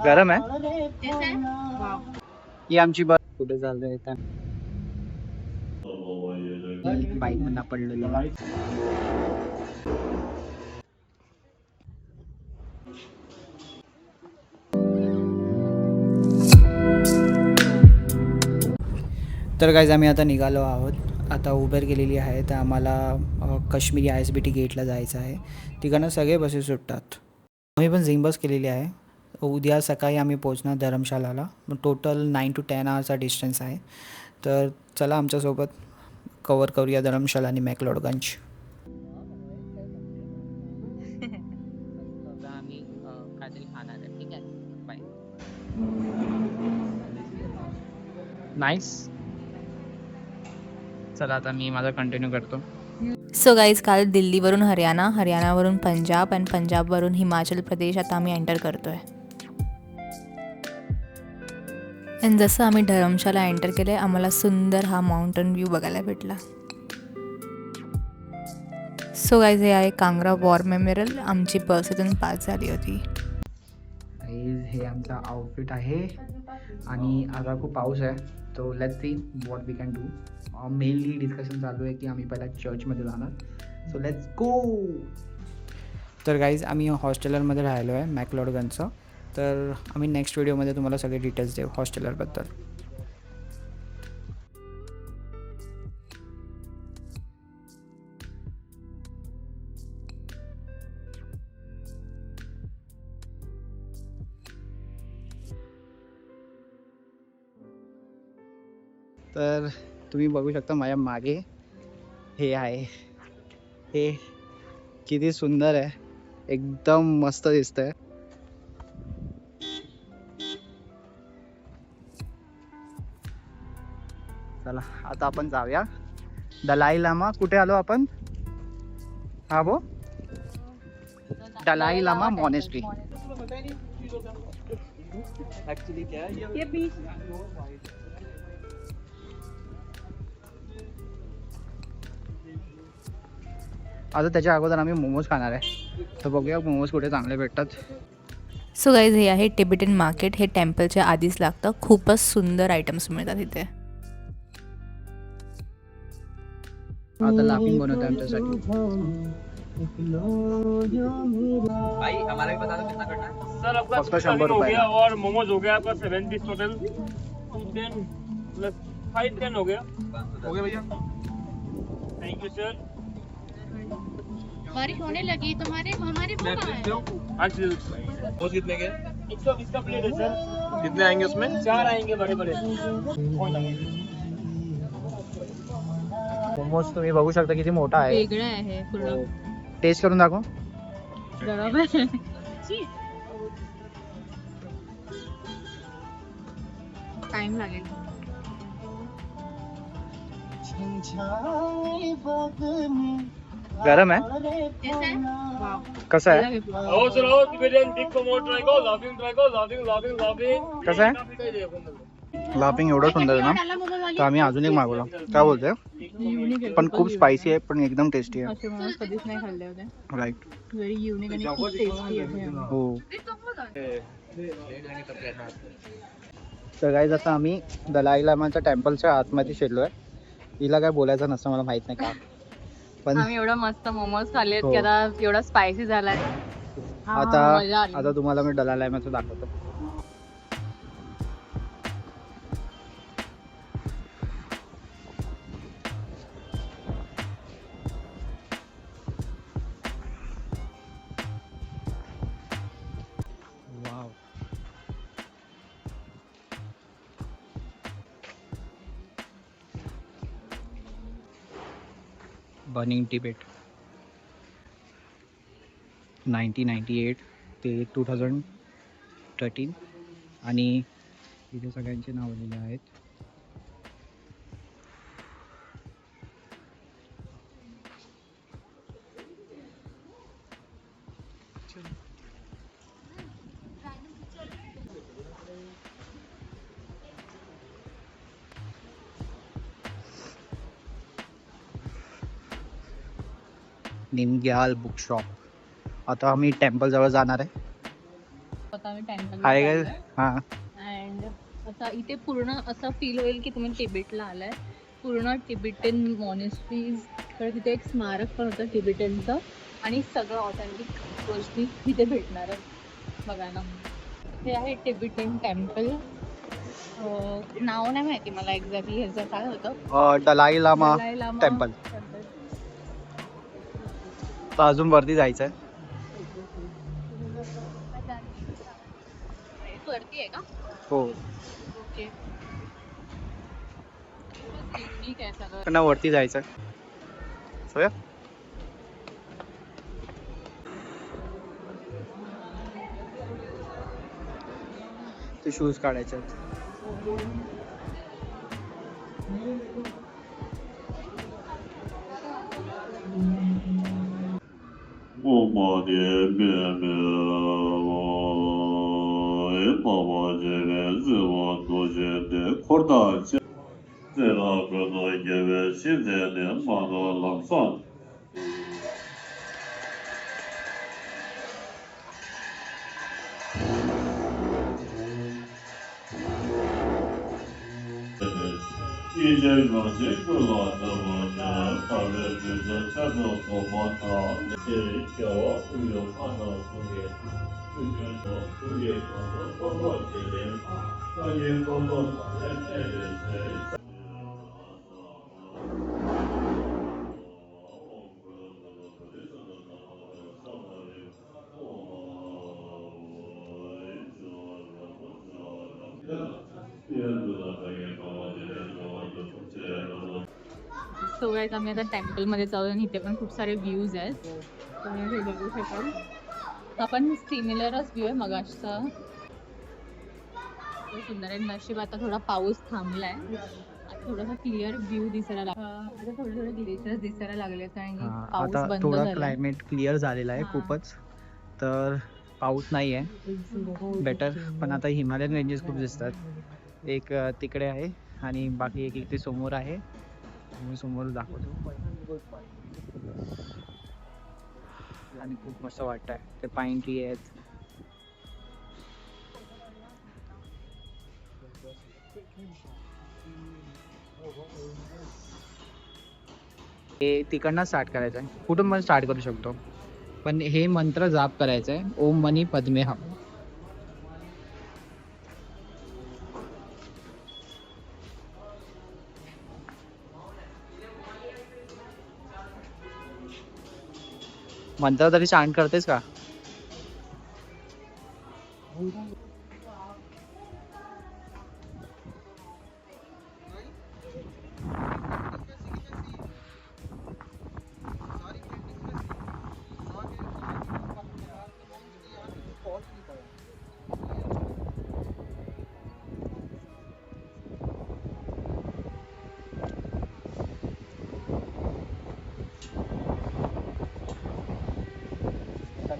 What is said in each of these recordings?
गरम आहे. ही आमची बस कुठे चाललोय बाईक मधून पडलेलो. तर गाईज आम्ही आता निघालो आहोत. आता उबेर केलेली आहे तर आम्हाला काश्मीरी ISBT गेटला जायचं आहे. तिकडनं सगळे बसेस सुटतात. आम्ही पण झिंग बस केलेली आहे. उद्या सकाळी आम्ही पोहोचणार धर्मशालाला. टोटल 9 to 10 आवर्सचा डिस्टन्स आहे. तर चला आमच्यासोबत कवर करूया धर्मशाला आणि मॅक्लोडगंज. आम्ही काहीतरी खाणार आहे. ठीक आहे, बाय. नाईस. चला आता मी माझा कंटिन्यू करतो. सो गाईज, काल दिल्लीवरून हरियाणा, हरियाणावरून पंजाब आणि पंजाबवरून हिमाचल प्रदेश आता आम्ही एंटर करतो आहे. आणि जसं आम्ही धरमशाला एंटर केलं आहे, आम्हाला सुंदर हा माउंटन व्ह्यू बघायला भेटला. सो गाईज, हे आहे कांगरा वॉर मेमोरियल. आमची बस इथून पास झाली होती. हे आमचा आउटफिट आहे आणि आता खूप पाऊस आहे. तो let's see what we can do. Mainly discussion चालू आहे की आम्ही पहिला चर्चमध्ये जाणार. So let's go. तर गाईज आम्ही हॉस्टेलरमध्ये राहिलो आहे मॅक्लोडगंजचं. तर आम्ही नेक्स्ट व्हिडिओमध्ये तुम्हाला सगळे डिटेल्स देऊ हॉस्टेलरबद्दल. तर तुम्ही बघू शकता माझ्या मागे हे आहे. हे किती सुंदर आहे, एकदम मस्त दिसतंय. चला आता आपण जाऊया. दलाई लामा कुठे आलो आपण? हा बो दलाई लामा मॉनेस्ट्री. एक्चुअली क्या है ये बीच. आता त्याच्या अगोदर आम्ही मोमोज खाणार आहे. तर बघूया मोमोज कुठे चांगले भेटतात. सो गाईज, हे आहे टिबेटन मार्केट. हे टेम्पलच्या आधीच लागतं. खूपच सुंदर आयटम्स मिळतात इथे. आता लाफिंग बनवतो आमच्यासाठी. भाई हमारा भी बता दो कितना करना है सर. आपका फक्त 100 हो रुपये गया और मोमोज हो गया आपका 7 पीस टोटल 10 प्लस 5 हो गया भैया. Thank you sir. बारिश होने लगी तुम्हारे हमारे हाँ जी. मोमोज कितने के? 120 का प्लेट है सर. कितने आएंगे उसमें? 4 आएंगे बड़े बड़े. मोमोज तुम्ही बघू शकता किती मोठा आहे. वेगळं आहे पूर्ण. टेस्ट करून दाखव. बरोबर. टाइम लागेल. गरम आहे. कसं आहे? आओ सर आओ. टिबेटन बिग मोमो ट्राय करो. लाफिंग ट्राय करो. लाफिंग कसं आहे? लाफिंग एवढं सुंदर आहे ना. तर आम्ही अजून एक मागवलं. काय बोलतोय? पण खूप स्पायसी आहे, पण एकदम टेस्टी आहे. असे मला कधीच नाही खाल्ले होते. राईट. व्हेरी युनिक आणि खूप टेस्टी आहे. हो. तर गाईज आता आम्ही दलाई लामाच्या टेम्पलच्या आतमध्ये शिरलो आहे. हिला काय बोलायचं नसतं, मला माहित नाही का. पण आम्ही एवढा मस्त मोमोज खाल्लेत हो. की आता एवढा स्पायसी झालाय. आता तुम्हाला मी दलाई लामाचं दाखवतो. वाव. बर्निंग टिबेट 1998 ते 2013 आणि इथे सगळ्यांचे नाव लिहिले आहेत. निमग्याल बुक शॉप. आता आम्ही टेम्पल जवळ जाणार आहे. आता आम्ही टेम्पल हाय गाईज. हां अँड आता इथे पूर्ण असं फील होईल की तुम्ही तिबेटला आलाय. पूर्ण टिबेटन मॉनेस्ट्रीज, तर तिथे एक स्मारक पण होतं टिबेटनचं आणि सगळं ऑथेंटिक गोष्टी तिथे भेटणार आहेत बघायला. हे आहे टिबेटन टेम्पल. नाव नाही माहिती मला एक्झॅक्टली ह्याचं काय होतं. Dalai Lama Dalai Lama temple. Temple. तर अजून वरती जायचं आहे. वरती आहे का? हो ओके. युनिक आहे सगळं. त्यांना वरती जायचं आहे. सो ते शूज काढायचे आहेत. सो गाईज आम्ही आता टेम्पल मध्ये जाऊ आणि इथे पण खूप सारे व्ह्यूज आहेत. तुम्ही हे बघू शकाल. हा पण सिमिलरच व्ह्यू आहे मगाशचा. सुंदर आहे. नशीब आता थोडा पाऊस थांबलाय. आता थोडासा क्लिअर व्ह्यू दिसायला लागला. आता थोडे थोडे ग्लेशियर्स दिसायला लागले कारण की पाऊस आता बंद थोडा झाला. क्लायमेट क्लिअर झालेला आहे हां. खूपच. तर पाऊस नाही आहे बेटर. पण आता हिमालयन रेंजेस खूप दिसतात. एक तिकडे आहे आणि बाकी एक इथे समोर आहे. मी समोर दाखवतो. आणि खूप मस्त वाटत आहे. ते पाईन ट्री आहेत. हे तिकडनं स्टार्ट करायचं आहे. कुठून पण स्टार्ट करू शकतो. पण हे मंत्र जाप करायचं आहे. ओम मनी पद्मे हम. मंत्र तरी चांट करतेस का?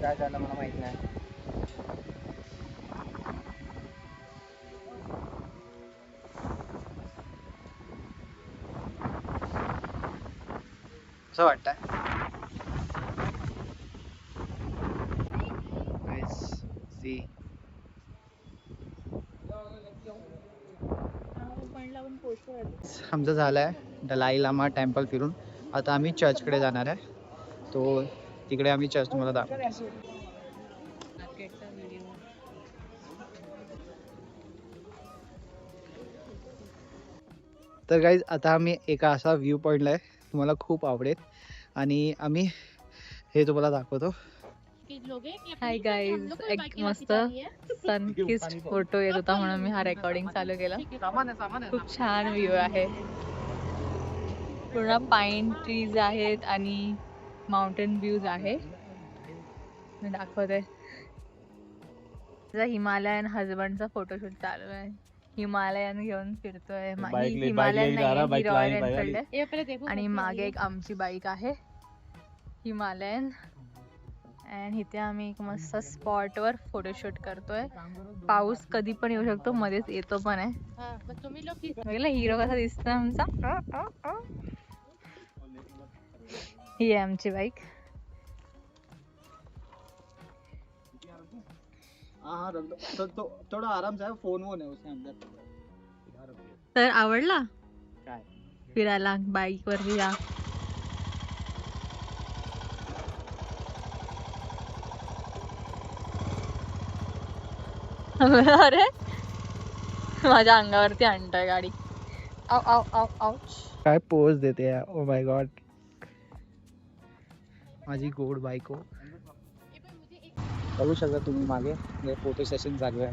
काय झालं मला माहित नाही. कसं वाटतंय? सी आमचं झालंय दलाई लामा टेम्पल फिरून. आता आम्ही चर्चकडे जाणार आहे. तो तिकडे आम्ही चर्च तुम्हाला दाखवतो. तर गाईज आता आम्ही एका असा व्ह्यू पॉईंटला आहे. तुम्हाला खूप आवडेल आणि आम्ही हे तुम्हाला दाखवतो. Hi guys. एक मस्त सन किस्ड फोटो येत होता म्हणून मी हा रेकॉर्डिंग चालू केला. खूप छान व्ह्यू आहे. पूर्ण पाईन ट्रीज आहेत आणि माउंटेन व्ह्यूज आहे. मी दाखवते. हिमालयन हजबंडचा फोटोशूट चालू आहे. हिमालयन घेऊन फिरतोय. हिमालयन नाही, रॉयल एनफिल्ड आहे. आणि मागे एक आमची बाईक आहे हिमालयन. अँड इथे आम्ही एक मस्त स्पॉटवर फोटोशूट करतोय. पाऊस कधी पण येऊ शकतो, मध्येच येतो पण आहे. बघितलं हिरो कसा दिसतो आमचा. ही आहे आमची बाईक. हाँ रख दो तो थोड़ा आराम से फोन वोन है उसके अंदर. तर आवडला काय फिरायला बाईक वर या. अरे माझ्या अंगावरती आणताय गाडी. आव आव आव आउच. काय पोज देते यार. Oh my God. माझी गोड बायको. बघू शकता तुम्ही मागे फोटो सेशन चालू आहे.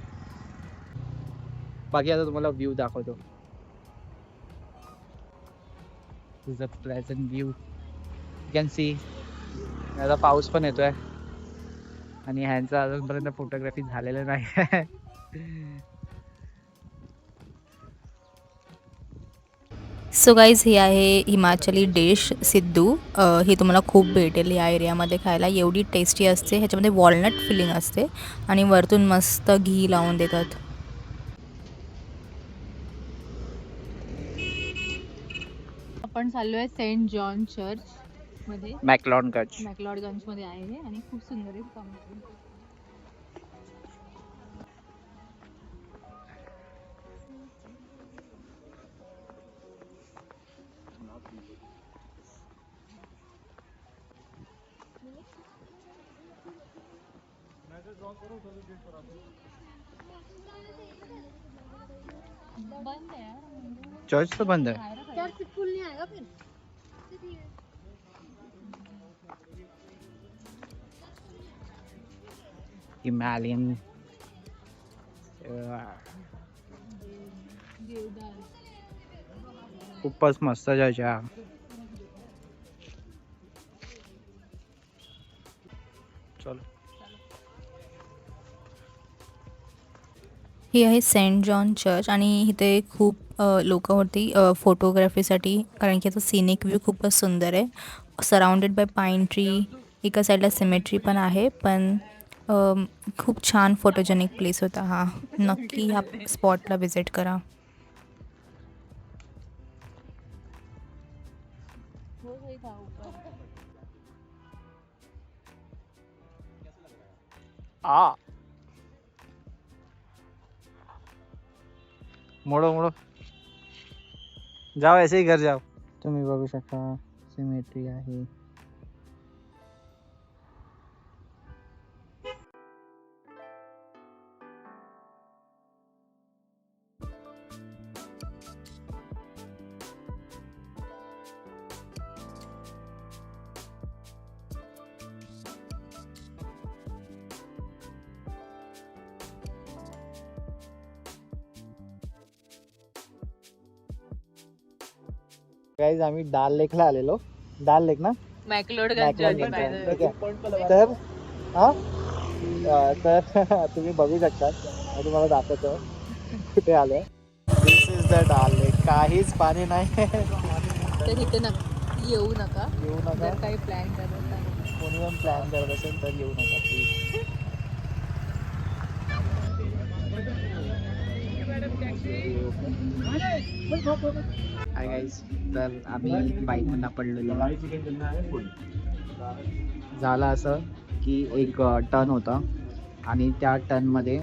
बाकी आता तुम्हाला व्ह्यू दाखवतो. This a pleasant view. You can see. आता पाऊस पण येतोय आणि ह्यांचा अजूनपर्यंत फोटोग्राफी झालेलं नाही. सो गाईज ही आहे हिमाचली डिश सिद्धू. ही तुम्हाला खूप भेटेल या एरियामध्ये खायला. एवढी टेस्टी असते. ह्याच्यामध्ये वॉलनट फिलिंग असते आणि वरतून मस्त घी लावून देतात. आपण चाललोय सेंट जॉन चर्च मध्ये. मॅक्लॉडगंज. मॅक्लॉडगंज मध्ये आहे हे आणि खूप सुंदर आहे काम. बंद आहे यार. चर्च तो बंद है. चर्च फुल नहीं आएगा फिर. हिमालयन खूपच मस्त चर्चा. चलो. ही आहे सेंट जॉन चर्च आणि इथे खूप लोक होती फोटोग्राफीसाठी, कारण की याचा सिनिक व्ह्यू खूपच सुंदर आहे. Surrounded by pine tree. एका साईडला सिमेट्री पण आहे, पण खूप छान फोटोजेनिक प्लेस होता हा. नक्की ह्या स्पॉटला विजिट करा. मोड़ो मोड़ो. जाओ ऐसे ही घर जाओ. तुम्ही बघू शकता सिमेट्री आहे. गाइस आम्ही डाल लेकला आलेलो. डाल लेक ना. मॅक्लोडगंज ठीक आहे. तर हा तर तुम्ही बघू शकता. मी तुम्हाला दाखवतो कुठे आलोय. दिस इज द डाल लेक. काहीच पाणी नाही. तर इथे येऊ नका. येऊ नका. जर काही प्लॅन करत असाल, कोणी पण प्लॅन करत असेल तर येऊ नका प्लीज. Hi guys. तर आम्ही बाईकमधून पडलेलो. झालं असं की एक टर्न होता आणि त्या टर्नमध्ये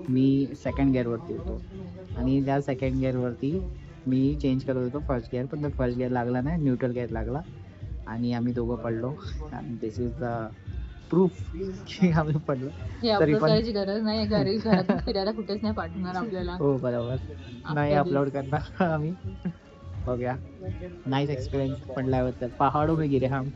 मी सेकंड गिअरवरती होतो आणि त्या सेकंड गिअरवरती मी चेंज करत होतो फर्स्ट गिअर, पण तो फर्स्ट गिअर लागला नाही, न्यूट्रल गिअर लागला आणि आम्ही दोघं पडलो. आणि दिस इज द प्रूफ की आम्ही पडलो. तरी पण करायची गरज नाही. घरी घरातून फिरायला कुठेच नाही पाठवणार आपल्याला. हो बरोबर. नाही अपलोड करणार आम्ही. बघूया. नाईस एक्सपिरियंस पडल्याबद्दल. पहाड़ों में गिरे हम.